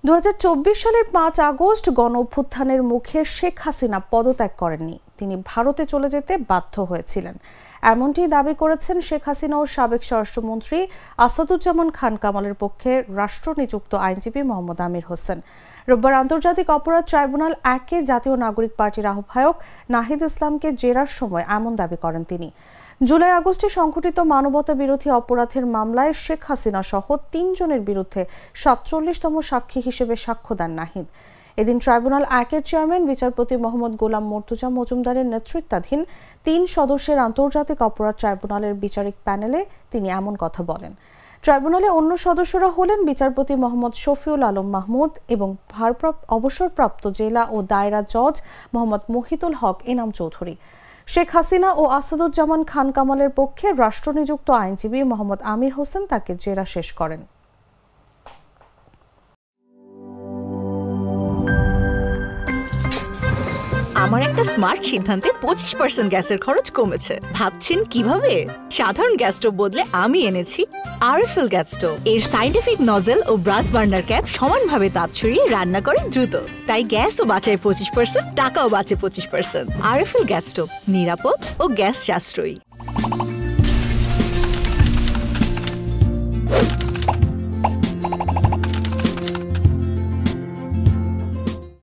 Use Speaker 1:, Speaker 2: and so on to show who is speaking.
Speaker 1: 2024 সালের 5 আগস্ট গণ অভ্যুত্থানের মুখে শেখ হাসিনা পদত্যাগ করেননি, তিনি ভারতে চলে যেতে বাধ্য হয়েছিলেন। এমনটি দাবি করেছেন শেখ হাসিনা ও সাবেক স্বরাষ্ট্রমন্ত্রী আসাদুজ্জামান খান কামালের পক্ষে রাষ্ট্রনিযুক্ত আইনজীবী মোহাম্মদ আমির হোসেন। রোববার আন্তর্জাতিক অপরাধ ট্রাইব্যুনাল 1-এ জাতীয় নাগরিক পার্টির আহ্বায়ক নাহিদ ইসলামকে জেরার সময় এমন দাবি করেন তিনি। জুলাই আগস্টে সংঘটিত মানবতা বিরোধী অপরাধের মামলায় শেখ হাসিনা সহ 3 জনের বিরুদ্ধে 47তম সাক্ষী হিসেবে সাক্ষ্য দেন নাহিদ। এদিন ট্রাইব্যুনাল 1-এর চেয়ারম্যান বিচারপতি মোহাম্মদ গোলাম মর্তুজা মজুমদারের নেতৃত্বাধীন 3 সদস্যের আন্তর্জাতিক অপরাধ ট্রাইব্যুনালের বিচারিক প্যানেলে তিনি এমন কথা বলেন। ট্রাইব্যুনালে অন্য সদস্যরা হলেন বিচারপতি মোহাম্মদ শফিউল আলম মাহমুদ এবং অবসরপ্রাপ্ত জেলা ও দায়রা জজ মোহাম্মদ মহিতুল হক এনাম চৌধুরী। শেখ হাসিনা ও আসাদুজ্জামান খান কামালের পক্ষে রাষ্ট্রনিযুক্ত আইনজীবী মোহাম্মদ আমির হোসেন তাকে জেরা শেষ করেন।
Speaker 2: আমার একটা স্মার্ট সিদ্ধান্তে 25% গ্যাসের খরচ কমেছে। ভাবছেন কিভাবে? সাধারণ গ্যাস স্টোভ বদলে আমি এনেছি আরএফএল গ্যাস স্টোভ। এর সাইন্টিফিক নজল ও ব্রাস বার্নার ক্যাপ সমানভাবে তাপ ছড়িয়ে রান্না করে দ্রুত, তাই গ্যাসও বাঁচায় 25%, টাকাও বাঁচে 25%। আরএফএল গ্যাস স্টোভ নিরাপদ ও গ্যাস সাশ্রয়ী।